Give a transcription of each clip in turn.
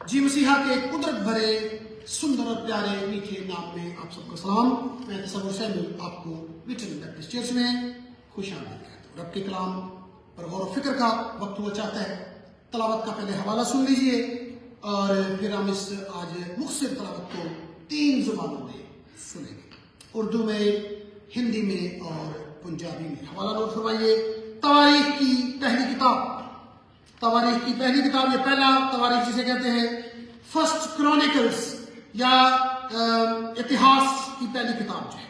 جی مسیحا کے قدرت بھرے سندر اور پیارے میٹھے نام میں آپ سب کو سلام. میں تصور سیمل آپ کو وٹن بیپٹسٹ چرچ میں خوش آمدید کہتا ہوں. رب کے کلام پر غور و فکر کا وقت ہوا چاہتا ہے. تلاوت کا پہلے حوالہ سن لیجئے اور پھر ہم اس آج مختصر تلاوت کو 3 زبانوں میں سنیں گے، اردو میں، ہندی میں اور پنجابی میں. حوالہ نوٹ فرمائیے. تواریخ کی پہلی کتاب، تواریخ کی پہلی کتاب، یہ پہلا تواریخ جسے کہتے ہیں فرسٹ کرونیکلز یا اتہاس کی پہلی کتاب جو ہے.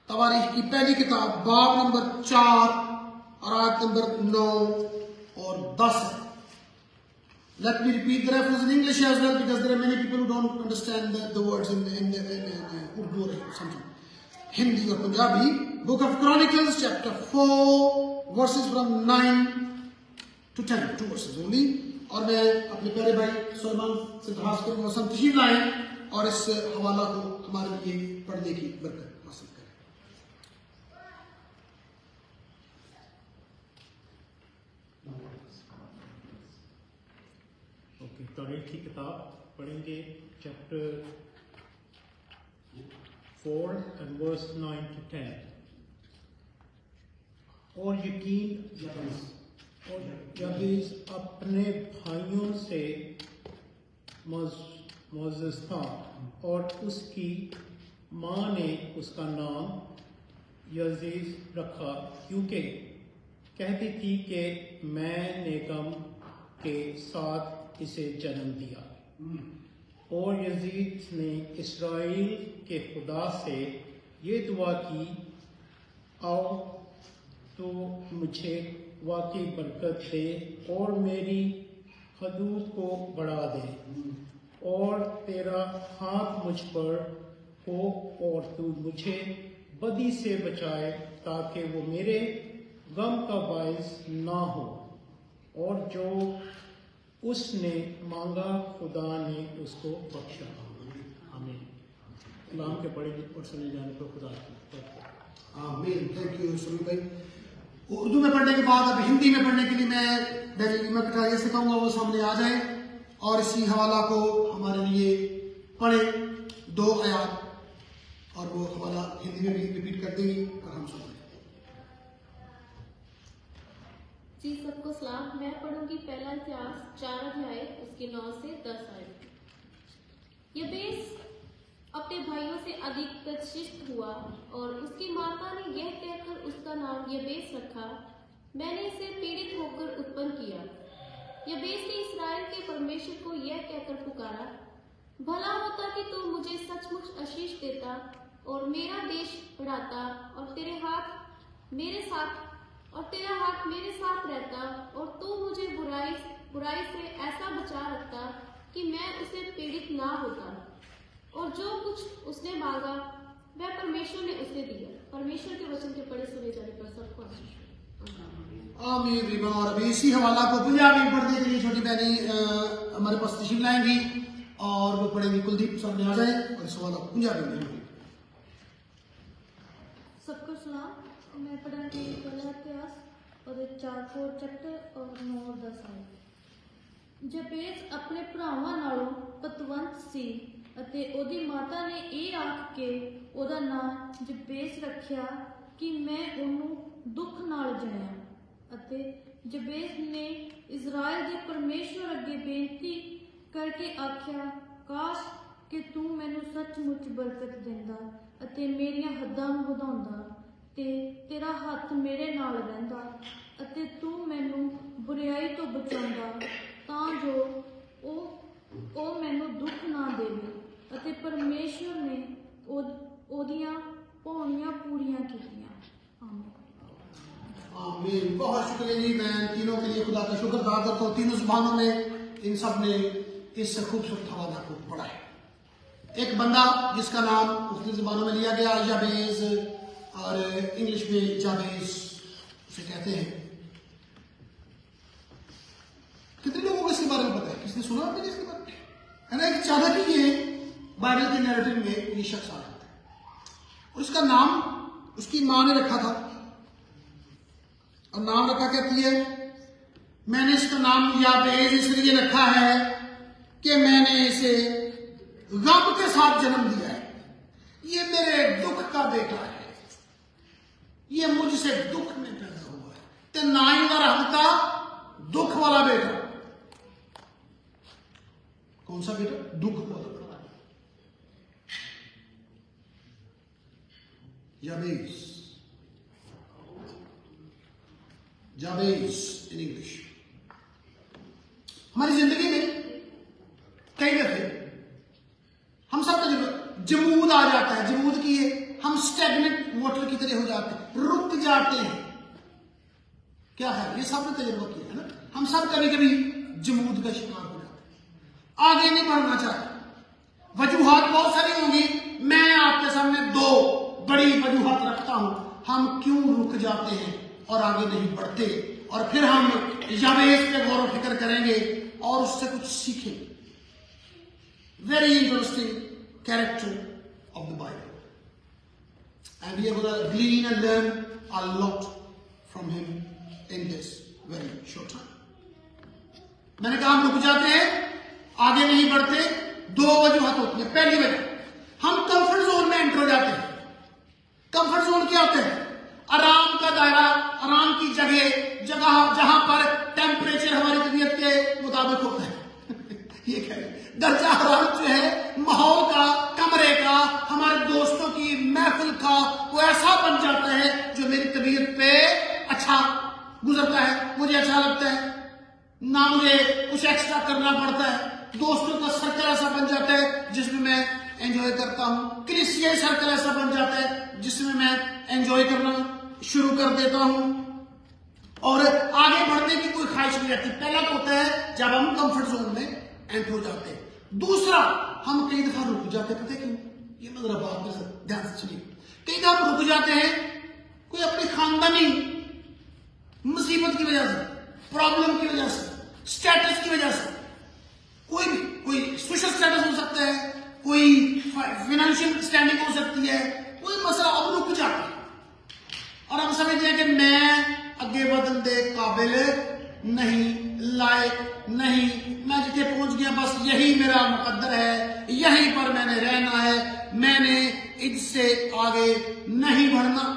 تواریخ کی پہلی کتاب باب نمبر 4 اور آیت نمبر 9 اور 10 ہے. Let me repeat the reference in English as well, because there are many people who don't understand the words in Urdu or something. Hindi or Punjabi. Book of Chronicles, chapter 4, verses from 9 to 10, 2 verses only. اور میں اپنے پیارے بھائی سلیمان سے درخواست کروں گا تشریف لائیں اور اس حوالہ کو ہمارے لیے پڑھنے کی برکت حاصل کریں. تاریخ کی کتاب پڑھیں گے چیپٹر 4 and verse 9 to 10. اور یابیز اپنے بھائیوں سے معزز تھا اور اس کی ماں نے اس کا نام یزیز رکھا، کیونکہ کہتی تھی کہ میں نے غم کے ساتھ اسے جنم دیا. اور یزید نے اسرائیل کے خدا سے یہ دعا کی، آؤ تو مجھے واقعی برکت دے اور میری حدود کو بڑھا دے، اور تیرا ہاتھ مجھ پر ہو اور تو مجھے بدی سے بچائے تاکہ وہ میرے غم کا باعث نہ ہو. اور جو اس نے مانگا خدا نے اس کو بخشا. آمین. کلام کے پڑھے اور سنے جانے پر خدا کی. آمین. تھینک یو سلیمان بھائی. اردو میں پڑھنے کے بعد اب ہندی میں پڑھنے کے لیے میں ڈیلی کٹاریہ سے کہوں گا وہ سامنے آ جائیں اور اسی حوالہ کو ہمارے لیے پڑھیں. 2 آیات اور وہ حوالہ ہندی میں بھی ریپیٹ کر دیں گی اور ہم سنیں. جی سب کو سلام. میں پڑھوں گی پہلا اتہاس 4 ادھیائے اس کی 9 سے 10 آیت. یبیس اپنے بھائیوں سے ادھک تشست ہوا اور اس کی ماتا نے یہ کہہ کر اس کا نام یبیس رکھا، میں نے اسے پیڑت ہو کر اتپن کیا. یبیس نے اسرائیل کے پرمیشور کو یہ کہہ کر پکارا، بھلا ہوتا کہ تو مجھے سچ مچ آشیش دیتا اور میرا دیش بڑھاتا اور تیرا ہاتھ میرے ساتھ رہتا، اور تو مجھے برائی سے ایسا بچا رکھتا کہ میں اسے پیڑت نہ ہوتا. اور جو کچھ اس نے مانگا وہ پرمیشور نے اسے دیا. پرمیشور کے وچن کے پڑھے سنے جانے پر سب کو آشیش ہو. آمین. ریما. اور ابھی اسی حوالہ کو پنجابی میں پڑھنے کے لیے چھوٹی بہنی ہمارے پاس تشریف لائیں گی اور وہ پڑھیں گی. کلدیپ سامنے آ جائیں اور اس حوالہ کو پنجابی میں پڑھیں. سب کو سلام. میں پڑھا گی پہلا اتہاس اور 4 چیپٹر اور 9 اور 10 آئے. ਜਬੇਸ ਆਪਣੇ ਭਰਾਵਾਂ ਨਾਲੋਂ ਪਤਵੰਤ ਸੀ ਅਤੇ ਉਹਦੀ ਮਾਤਾ ਨੇ ਇਹ ਆਖ ਕੇ ਉਹਦਾ ਨਾਂ ਜਬੇਸ ਰੱਖਿਆ ਕਿ ਮੈਂ ਉਹਨੂੰ ਦੁੱਖ ਨਾਲ ਜਣਿਆ. ਅਤੇ ਜਬੇਸ ਨੇ ਇਜ਼ਰਾਈਲ ਦੇ ਪਰਮੇਸ਼ਵਰ ਅੱਗੇ ਬੇਨਤੀ ਕਰਕੇ ਆਖਿਆ, ਕਾਸ਼ ਕਿ ਤੂੰ ਮੈਨੂੰ ਸੱਚਮੁੱਚ ਬਰਕਤ ਦਿੰਦਾ ਅਤੇ ਮੇਰੀਆਂ ਹੱਦਾਂ ਨੂੰ ਵਧਾਉਂਦਾ ਤੇ ਤੇਰਾ ਹੱਥ ਮੇਰੇ ਨਾਲ ਰਹਿੰਦਾ ਅਤੇ ਤੂੰ ਮੈਨੂੰ ਬੁਰਾਈ ਤੋਂ ਬਚਾਉਂਦਾ ਤਾਂ ਜੋ ਉਹ ਮੈਨੂੰ ਦੁੱਖ ਨਾ ਦੇਵੇ. ਅਤੇ ਪਰਮੇਸ਼ਵਰ ਨੇ ਉਹਦੀਆਂ ਭਾਵਨਾਵਾਂ ਪੂਰੀਆਂ ਕੀਤੀਆਂ. آمین. بہت شکریہ جی. میں تینوں کے لیے خدا کا شکر ادا کرتا ہوں. تینوں زبانوں میں ان سب نے اس خوبصورت حوالہ کو پڑھا ہے. ایک بندہ جس کا نام مختلف زبانوں میں لیا گیا، یابیز اور انگلش میں جابیز اسے کہتے ہیں. کتنے لوگوں کو اس کے بارے میں پتا ہے؟ کس نے سنا آپ نے اس کے بارے میں؟ ہے نا. ایک اچانک ہی یہ بائبل کے نیریٹو میں یہ شخص آ جاتا ہے اور اس کا نام اس کی ماں نے رکھا تھا. اور نام رکھا کہتی ہے، میں نے اس کا نام یابیز اس لیے رکھا ہے کہ میں نے اسے غم کے ساتھ جنم دیا ہے، یہ میرے دکھ کا بیٹا ہے، یہ مجھ سے دکھ میں پیدا ہوا ہے، تے نائی دا رحم کا دکھ والا بیٹا۔ کون سا بیٹا؟ دکھ والا۔ جابیز ان انگلش۔ ہماری زندگی میں کئی دفعے ہم سب کا جمود آ جاتا ہے، جمود کی ہے، ہم اسٹیگنٹ واٹر کی طرح ہو جاتے ہیں، رک جاتے ہیں۔ کیا ہے؟ یہ سب نے تجربہ کیا ہے نا، ہم سب کبھی کبھی جمود کا شکار ہو جاتے ہیں، آگے نہیں بڑھنا چاہتے۔ وجوہات بہت ساری ہوں گی، میں آپ کے سامنے دو بڑی وجوہات رکھتا ہوں ہم کیوں رک جاتے ہیں اور آگے نہیں بڑھتے، اور پھر ہم یابیس پہ غور و فکر کریں گے اور اس سے کچھ سیکھیں گے۔ Very interesting character of the Bible, and we are gonna glean and learn a lot from him in this very short time. میں نے کہا ہم رک جاتے ہیں، آگے نہیں بڑھتے، دو وجوہات ہوتی ہیں۔ پہلی وجہ، ہم کمفرٹ زون میں انٹر ہو جاتے ہیں۔ کمفرٹ زون کیا ہوتا ہے؟ آرام کا دائرہ، آرام کی جگہ جہاں پر ٹیمپریچر ہماری طبیعت کے مطابق ہوتا ہے یہ کہہ رہے درجہ حرارت جو ہے ماحول کا، کمرے کا، ہمارے دوستوں کی محفل کا، وہ ایسا بن جاتا ہے جو میری طبیعت پہ اچھا گزرتا ہے، مجھے اچھا لگتا ہے، نہ مجھے کچھ ایکسٹرا کرنا پڑتا ہے۔ دوستوں کا سرکل ایسا بن جاتا ہے جس میں میں انجوائے کرتا ہوں، کلیسیائی سرکل ایسا بن جاتا ہے جس میں میں انجوائے کرنا شروع کر دیتا ہوں، اور آگے بڑھنے کی کوئی خواہش نہیں رہتی۔ پہلا تو ہوتا ہے جب ہم کمفرٹ زون میں انٹر ہو جاتے ہیں۔ دوسرا، ہم کئی دفعہ رک جاتے ہیں، پتہ ہے کیوں؟ یہ میں ذرا بات میں دھیان سے سنیے۔ کئی دفعہ ہم رک جاتے ہیں کوئی اپنی خاندانی مصیبت کی وجہ سے، پرابلم کی وجہ سے، اسٹیٹس کی وجہ سے، کوئی سوشل اسٹیٹس ہو سکتا ہے، کوئی فائنینشیل اسٹینڈنگ ہو سکتی ہے، کوئی مسئلہ، اب رک جاتے ہیں اور ہم سمجھتے ہیں کہ میں اگے بدن دے قابل نہیں، لائق نہیں، میں جتنے پہنچ گیا بس یہی میرا مقدر ہے، یہیں پر میں نے رہنا ہے، میں نے اس سے آگے نہیں بڑھنا۔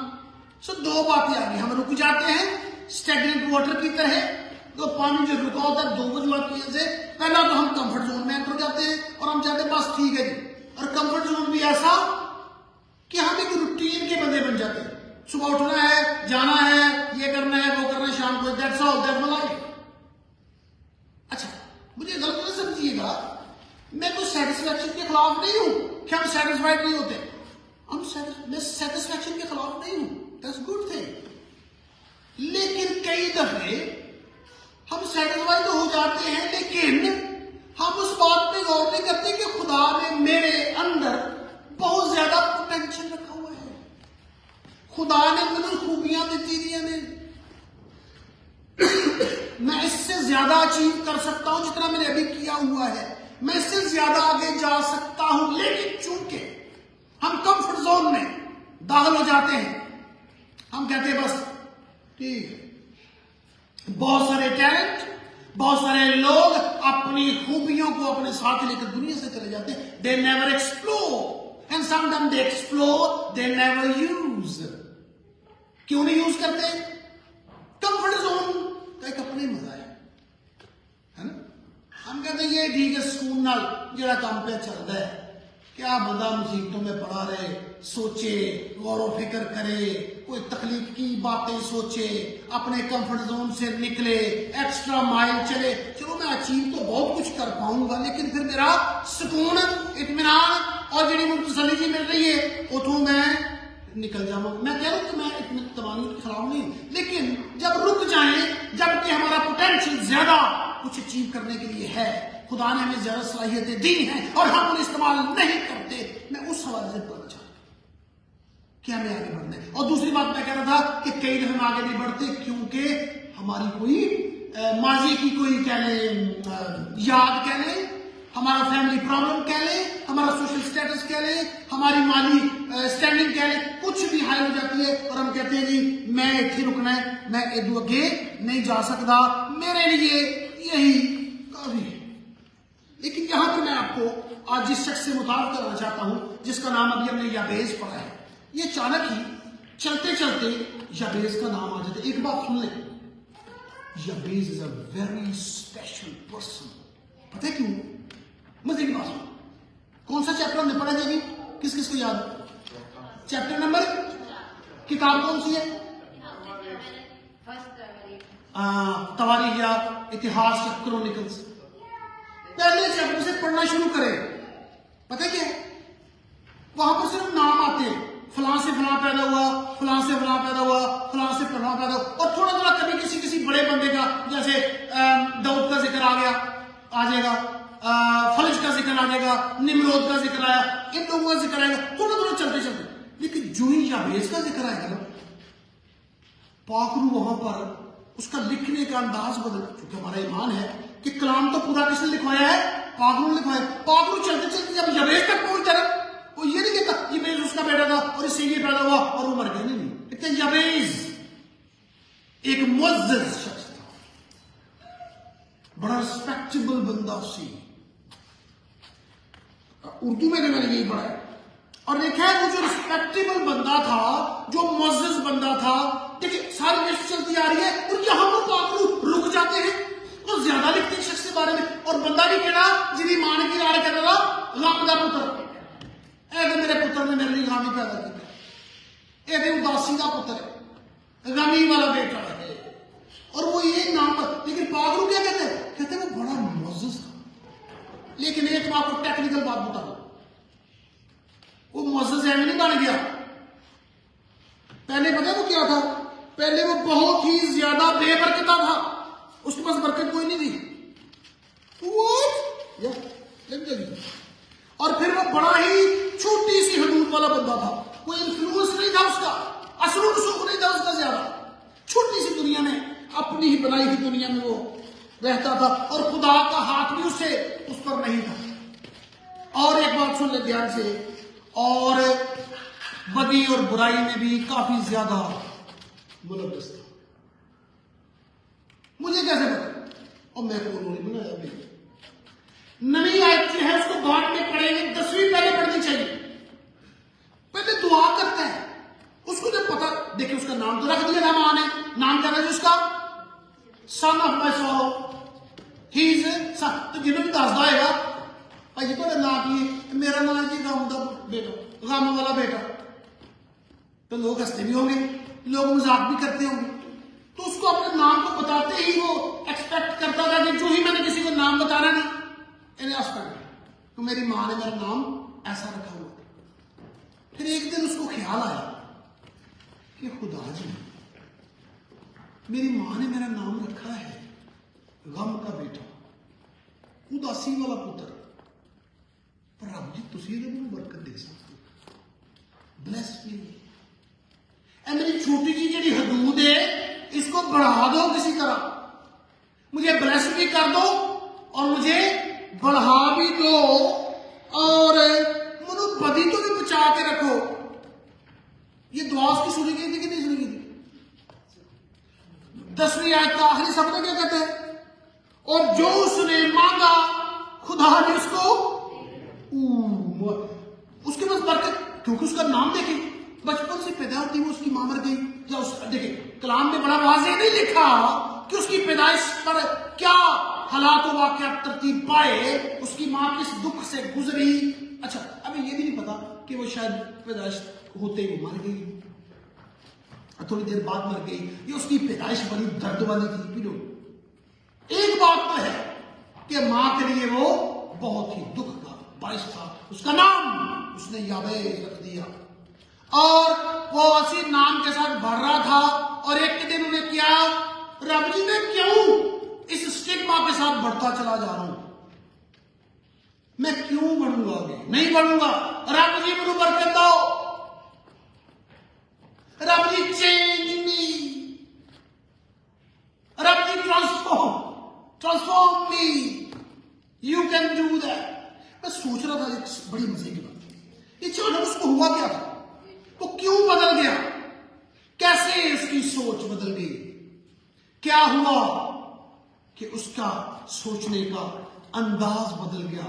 دو باتیں آ گئی، ہم رک جاتے ہیں اسٹیگنٹ واٹر کی طرح، تو پانی جو رکا ہوتا ہے دو وجوہات کی وجہ سے۔ پہلا تو ہم کمفرٹ زون میں انٹر جاتے ہیں اور ہم چاہتے ہیں بس ٹھیک ہے جی، اور کمفرٹ زون بھی ایسا کہ ہم ایک روٹین کے بندے بن جاتے ہیں، صبح اٹھنا ہے، جانا ہے، یہ کرنا ہے، وہ کرنا ہے، شام کو that's all, that's my life. اچھا، مجھے غلط نہ سمجھیے گا، میں کوئی سیٹسفیکشن کے خلاف نہیں ہوں کہ ہم سیٹسفائڈ نہیں ہوتے، میں سیٹسفیکشن کے خلاف نہیں ہوں، دیٹس گڈ تھنگ، لیکن کئی دفعے ہم سیٹسفائی تو ہو جاتے ہیں لیکن ہم اس بات پہ غور نہیں کرتے کہ خدا نے میرے اندر بہت زیادہ پوٹینشل رکھا ہوا ہے، خدا نے مجھے خوبیاں دیتی دی ہیں، میں اس سے زیادہ اچیو کر سکتا ہوں جتنا میں نے ابھی کیا ہوا ہے، میں اس سے زیادہ آگے جا سکتا ہوں، لیکن چونکہ ہم کمفرٹ زون میں داخل ہو جاتے ہیں، ہم کہتے ہیں بس ٹھیک ہے۔ بہت سارے ٹیلنٹ، بہت سارے لوگ اپنی خوبیوں کو اپنے ساتھ لے کر دنیا سے چلے جاتے ہیں، they never explore and sometimes they explore, they never use۔ کیوں نہیں یوز کرتے؟ کمفرٹ زون کا ایک اپنے مزہ ہے نا، ہم کہتے ہیں یہ ٹھیک ہے، سکون نال جڑا کام پہ چل رہا ہے، کیا بندہ مصیبتوں میں پڑا رہے، سوچے، غور و فکر کرے، کوئی تخلیق کی باتیں سوچے، اپنے کمفرٹ زون سے نکلے، ایکسٹرا مائل چلے، چلو میں اچیو تو بہت کچھ کر پاؤں گا لیکن پھر میرا سکون، اطمینان اور جڑی مجھے تسلی جی مل رہی ہے اتوں میں نکل جاؤں۔ میں کہہ رہا ہوں کہ میں اتنے توانائی کے خلاف نہیں، لیکن جب رک جائیں، جب کہ ہمارا پوٹینشیل زیادہ کچھ اچیو کرنے کے لیے ہے، خدا نے ہمیں زیادہ صلاحیتیں دی ہیں اور ہم انہیں استعمال نہیں کرتے، میں اس حوالے سے بتانا چاہتا ہوں کہ ہمیں آگے بڑھنا ہے۔ اور دوسری بات میں کہہ رہا تھا کہ کئی دفعہ ہم آگے نہیں بڑھتے کیونکہ ہماری کوئی ماضی کی کوئی کہہ لیں یاد کہہ لیں، ہمارا فیملی پرابلم کہہ لیں، ہمارا سوشل سٹیٹس کہہ لیں، ہماری مالی اسٹینڈنگ کہہ لیں، کچھ بھی ہائی ہو جاتی ہے اور ہم کہتے ہیں جی میں اتنے رکنا ہے، میں ادو اگے نہیں جا سکتا، میرے لیے یہی کافی ہے۔ لیکن یہاں میں آپ کو آج جس شخص سے متعارف کرانا چاہتا ہوں، جس کا نام ابھی ہم نے یابیز پڑھا ہے، یہ اچانک ہی چلتے چلتے یابیز کا نام آ جاتا ہے۔ ایک بات سن لیں، یابیز از اے ویری اسپیشل پرسن۔ پتہ ہے کیوں؟ مزے کی بات سن، کون سا چیپٹر ہم نے پڑھا جائے گی؟ کس کس کو یاد ہے؟ چیپٹر نمبر، کتاب کون سی ہے؟ تواریخ یا اتہاس یا کرونیکلز۔ پہلے چیپٹر سے پڑھنا شروع کریں، پتہ کیا ہے؟ وہاں پر صرف نام آتے ہیں، فلاں سے فلاں پیدا ہوا، فلاں سے فلاں پیدا ہوا، فلاں سے فلاں پیدا ہوا، اور تھوڑا تھوڑا کبھی کسی بڑے بندے کا، جیسے داؤد کا ذکر آ گیا، آ جائے گا، فلج کا ذکر آ جائے گا، نمرود کا ذکر آیا، ان لوگوں کا ذکر آئے گا، تھوڑا تھوڑا چلتے چلتے۔ لیکن جو ہی یابیز کا ذکر آئے گا نا، پاک روح وہاں پر اس کا لکھنے کا انداز بدل، کیونکہ ہمارا ایمان ہے کہ کلام تو پورا کس نے لکھوایا ہے؟ پاک روح نے لکھوایا ہے۔ پاک روح چلتے چلتے جب یابیز تک پہنچتا ہے، وہ یہ نہیں کہتا یابیز اس کا بیٹا تھا اور اس سے یہ پیدا ہوا اور وہ مر گیا، نہیں کہتے یابیز ایک معزز شخص تھا، بڑا ریسپیکٹیبل بندہ سی۔ اردو میں نے یہی پڑھا ہے، اور دیکھا ہے وہ جو ریسپیکٹیبل بندہ تھا، جو معزز بندہ تھا، دیکھیں ساری لسٹ چلتی آ رہی ہے، اور یہاں پر پاک روح رک جاتے ہیں اور زیادہ لکھتے ہیں شخص کے بارے میں، اور بندہ بھی کہنا جنہیں مان کی راڑ کہتا تھا غم دا پتر، اے میرے پتر نے میرے لیے غمی پیدا کی، اے اداسی کا پتر ہے، غمی والا بیٹا ہے، اور وہ یہ نام پر۔ لیکن پاک روح کیا کہتے ہیں؟ کہتے ہیں وہ بڑا معزز تھا۔ لیکن ایک میں آپ کو ٹیکنیکل بات بتاؤں، وہ معزز ایویں نہیں بن گیا۔ پہلے پتہ وہ کیا تھا؟ پہلے وہ بہت ہی زیادہ بے برکتہ تھا، اس کے پاس برکت کوئی نہیں تھی، اور پھر وہ بڑا ہی چھوٹی سی حدود والا بندہ تھا، کوئی انفلوئنس نہیں تھا اس کا، اثر و رسوخ نہیں تھا اس کا زیادہ، چھوٹی سی دنیا میں، اپنی ہی بنائی ہوئی دنیا میں وہ رہتا تھا، اور خدا کا ہاتھ بھی اس پر نہیں تھا۔ اور ایک بات سن لیں دھیان سے، اور بدی اور برائی میں بھی کافی زیادہ ملوث تھا۔ مجھے کیسے پتا؟ اور میں کو انہوں نے بنایا بھی، نئی آیت جو ہے اس کو بعد میں پڑھیں گے، 10ویں پہلے پڑھنی چاہیے۔ پہلے دعا کرتا ہے، اس کو جب پتا، دیکھیں اس کا نام تو رکھ دیا تھا ماں نے، نام کیا ہے اس کا؟ سن آف مائی سورو، ہی از سن۔ تو جنہوں نے دسدا ہے گا بھائی تو نام کی، میرا نام ہے جی غم دا بیٹا، غم والا بیٹا، تو لوگ ہنستے بھی ہوں گے، لوگ مذاق بھی کرتے ہوں گے، تو اس کو اپنے نام کو بتاتے ہی وہ ایکسپیکٹ کرتا تھا کہ جو ہی میں نے کسی کو نام بتانا نا، انہیں تو میری ماں نے میرا نام ایسا رکھا ہوا تھا۔ پھر ایک دن اس کو خیال آیا کہ خدا جی، میری ماں نے میرا نام رکھا ہے غم کا بیٹا، اداسی والا پتر، پر رب جی تسی تو مجھے برکت دے سکتے، بلیس می، اے میری چھوٹی جی جی حدود ہے اس کو بڑھا دو کسی طرح، مجھے بلیس بھی کر دو اور مجھے بڑھا بھی دو، اور منو بدی تو بھی بچا کے رکھو۔ یہ دعا اس کی سنی گئی تھی کہ نہیں سنی گئی تھی؟ 10ویں آیت کا آخری سبق کیا کہتے ہیں؟ اور جو اس نے مانگا خدا نے اس کو، اس کے پاس برکت، کیونکہ اس کا نام دیکھیں، بچپن سے پیدا ہوتی وہ اس کی ماں مر گئی، یا اس دیکھیں کلام میں بڑا واضح نہیں لکھا کہ اس کی پیدائش پر کیا حالات و واقعات ترتیب پائے، اس کی ماں کس دکھ سے گزری۔ اچھا ابھی یہ بھی نہیں پتا کہ وہ شاید پیدائش ہوتے ہی وہ مر گئی، تھوڑی دیر بعد مر گئی، یہ اس کی پیدائش بڑی درد والی تھی۔ پیلو ایک بات تو ہے کہ ماں کے لیے وہ بہت ہی دکھ کا باعث تھا، اس کا نام اس نے یابیز رکھ دیا، اور وہ اسی نام کے ساتھ بڑھ رہا تھا، اور ایک دن انہیں کیا، رب جی میں کیوں اس اسٹگما کے ساتھ بڑھتا چلا جا رہا ہوں، میں کیوں بڑھوں گا؟ آگے نہیں بڑھوں گا، رب جی مجھے برکت دو، رب جی چینج می، رب جی transform me, you can do that. میں سوچ رہا تھا ایک بڑی مزے کی بات، یہ چاہنا اس کو ہوا کیا تھا، وہ کیوں بدل گیا، کیسے اس کی سوچ بدل گئی، کیا ہوا کہ اس کا سوچنے کا انداز بدل گیا،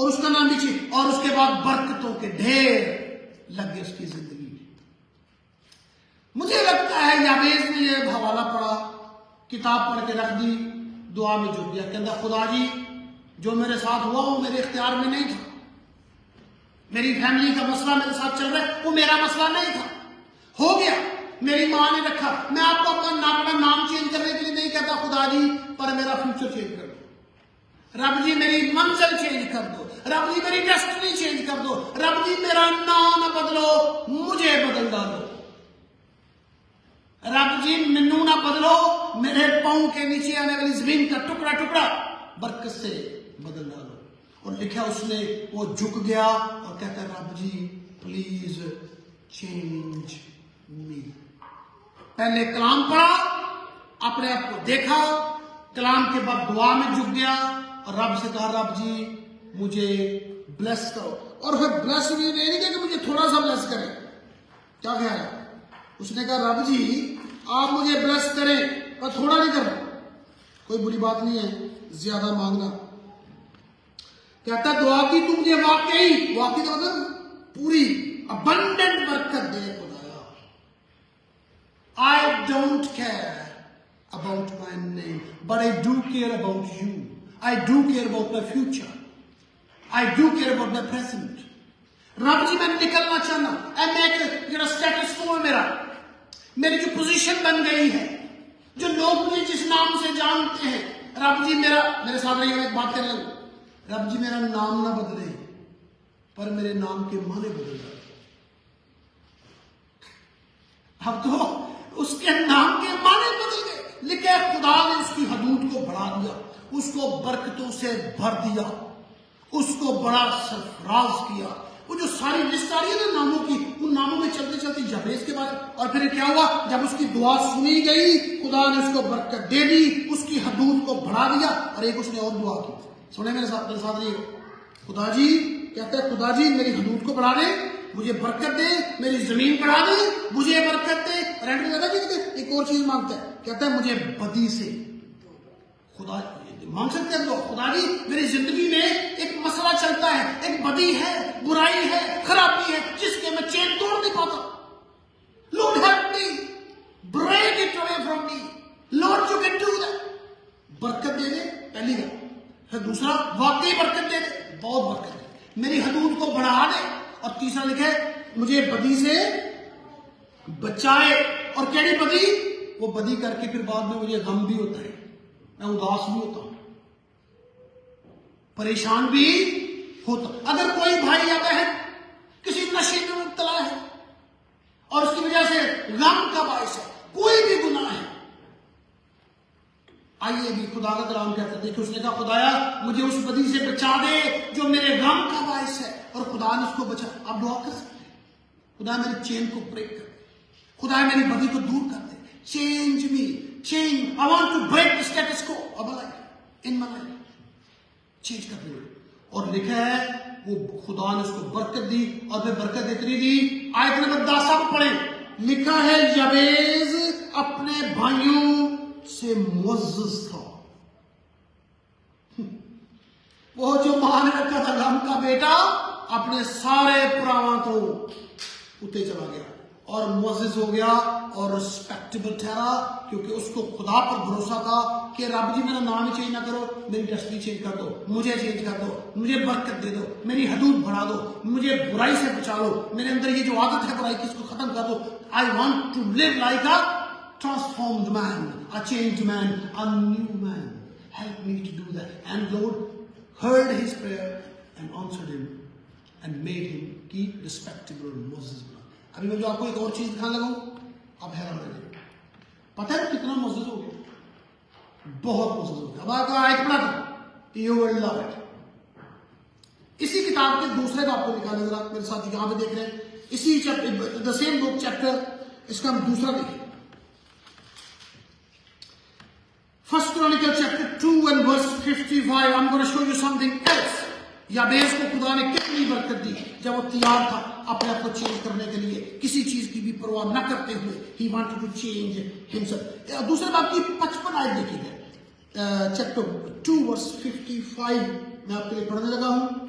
اور اس کا نام بھی چینج، اور اس کے بعد برکتوں کے ڈھیر لگ گئے اس کی زندگی میں۔ مجھے لگتا ہے یابیز نے یہ حوالہ پڑھا، کتاب پڑھ کے رکھ دی، دعا میں جھک گیا، کہتا خدا جی جو میرے ساتھ ہوا وہ میرے اختیار میں نہیں تھا، میری فیملی کا مسئلہ میرے ساتھ چل رہا ہے وہ میرا مسئلہ نہیں تھا، ہو گیا، میری ماں نے رکھا، میں آپ کو اپنا نام چینج کرنے کے لیے نہیں کہتا خدا جی، پر میرا فیوچر چینج کر دو، رب جی میری منزل چینج کر دو، رب جی میری ڈیسٹنی چینج کر دو، رب جی میرا نام نہ بدلو، مجھے بدل ڈالو، رب جی منو نہ بدلو، میرے پاؤں کے نیچے آنے والی زمین کا ٹکڑا ٹکڑا برکت سے بدل ڈالو۔ اور لکھا اس نے وہ جھک گیا اور کہتا ہے رب جی پلیز چینج می۔ پہلے کلام پڑھا، اپنے آپ کو دیکھا، کلام کے بعد دعا میں جھک گیا اور رب سے کہا رب جی مجھے بلیس کرو، اور پھر بلیس بھی نہیں کہا کہ مجھے تھوڑا سا بلیس کریں، کیا خیال ہے؟ اس نے کہا رب جی آپ مجھے بلیس کریں اور تھوڑا نہیں کرنا، کوئی بری بات نہیں ہے زیادہ مانگنا۔ کہتا دعا کی تو مجھے واقعی کا مطلب پوری ابنڈنٹ برکت دے خدایا۔ I don't care about my name, but I do care about you. I do care about my future. I do care about my present. رب جی میں نکلنا چاہنا، میں ایک جو سٹیٹس کو ہے میری جو پوزیشن بن گئی ہے، جو لوگ مجھے جس نام سے جانتے ہیں، رب جی میرے ساتھ رہی ہو ایک بات کرنے لگوں، رب جی میرا نام نہ بدلے پر میرے نام کے معنی بدل جائے۔ اب تو اس کے نام کے معنی بدل گئے، لیکن خدا نے اس کی حدود کو بڑھا دیا، اس کو برکتوں سے بھر دیا، اس کو بڑا سرفراز کیا۔ وہ جو ساری لسٹ آ رہی ہے نا ناموں کی، ان ناموں میں چلتے چلتے یابیز کے بارے، اور پھر کیا ہوا جب اس کی دعا سنی گئی خدا نے اس کو برکت دے دی، اس کی حدود کو بڑھا دیا۔ اور ایک اس نے اور دعا کی، سنیں میرے ساتھ نہیں، خدا جی کہتا ہے خدا جی میری حدود کو بڑھا دے، مجھے برکت دے، میری زمین بڑھا دے، مجھے برکت دے، اور اینڈ میں کہتا ہے ایک اور چیز مانگتا ہے، کہتا ہے مجھے بدی سے، خدا مانگ سکتے ہیں تو خدا جی میری زندگی میں ایک مسئلہ چلتا ہے، ایک بدی ہے، برائی ہے، خرابی ہے جس کے میں چین توڑ نہیں پاتا، Lord help me, break it away from me, Lord you can do that۔ برکت دے دے پہلی گا، پھر دوسرا واقعی برکت دے دے، بہت برکت دے، میری حدود کو بڑھا دے، اور تیسرا لکھے مجھے بدی سے بچائے۔ اور کیڑی بدی؟ وہ بدی کر کے پھر بعد میں مجھے غم بھی ہوتا ہے، میں اداس بھی ہوتا ہوں، پریشان بھی ہوتا۔ اگر کوئی بھائی یا بہن کسی نشے میں مبتلا ہے اور اس کی وجہ سے غم کا باعث ہے، کوئی بھی گناہ ہے، آئیے بھی خدا کا کلام کہتا ہے، دیکھیں اس نے کہا خدایا مجھے اس بدی سے بچا دے جو میرے غم کا باعث ہے، اور خدا نے اس کو بچا۔ آپ دعا کر سکتے ہیں خدا میری چین کو بریک کر دے، خدا میری بدی کو دور کر دے، change me, change, I want to break the status quo of my life, in my life، change کر دے۔ اور لکھا ہے وہ خدا نے اس کو برکت دی، اور پھر برکت اتنی دی، آیت نمبر 10 آپ پڑھیں، لکھا ہے یابیز اپنے بھائیوں سے معزز تھا۔ وہ جو ماں نے رکھا تھا غم کا بیٹا، اپنے سارے پراواں تو اتنے چلا گیا اور معزز ہو گیا اور ریسپیکٹیبل ٹھہرا، کیونکہ اس کو خدا پر بھروسہ تھا کہ رب جی میرا نام ہی چینج نہ کرو، میری ڈیسٹنی چینج کر دو، مجھے چینج کر دو، مجھے برکت دے دو، میری حدود بڑھا دو، مجھے برائی سے بچا لو، میرے اندر یہ جو عادت ہے برائی کی اس کو ختم کر دو۔ I want to live like a transformed man, a changed man, a new man. Help me to do that. And Lord heard his prayer and answered him and made him keep respectable Moses. ابھی میں جو آپ کو ایک اور چیز دکھانے لگا ہوں، اب حیران رہ جائیں، پتہ ہے کتنا معزز ہو گیا، بہت معزز ہو گیا۔ اب آپ کا آیت پڑھا تھا You will love it۔ اسی کتاب کے دوسرے باب کو نکالیں ذرا میرے ساتھ، یہاں پہ دیکھ رہے ہیں، اسی دا سیم بک چیپٹر، اس کا ہم دوسرا دیکھیں، First Chronicle chapter 2 and verse 55۔ I'm going to show you something else۔ یابیز کو خدا نے کتنی برکت دی جب وہ تیار تھا اپنے آپ کو چینج کرنے کے لیے، کسی چیز کی بھی پرواہ نہ کرتے ہوئے، he wanted to change himself۔ دوسرے باب کی 55 آیت دیکھیے گا، چیپٹر 2 verse 55 میں آپ کے لیے پڑھنے لگا ہوں،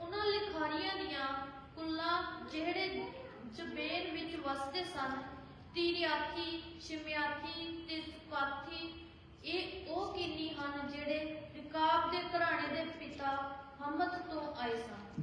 ਉਹਨਾਂ ਲਿਖਾਰੀਆਂ ਦੀਆਂ ਕੁੱਲਾਂ ਜਿਹੜੇ ਜਬੇਨ ਵਿੱਚ ਵਸਦੇ ਸਨ, ਤੀਰਿਆਥੀ, ਸ਼ਿਮਿਆਥੀ ਤੇ ਸਕਾਥੀ, ਇਹ ਉਹ ਕੀਨੀ ਹਨ ਜਿਹੜੇ ਰਿਕਾਬ ਦੇ ਘਰਾਣੇ ਦੇ ਪਿਤਾ ਹਮਦ ਤੋਂ ਆਏ ਸਨ।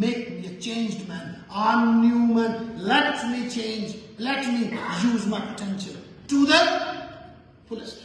make me a changed man, I'm new man, let me change, let me use my potential to the fullest।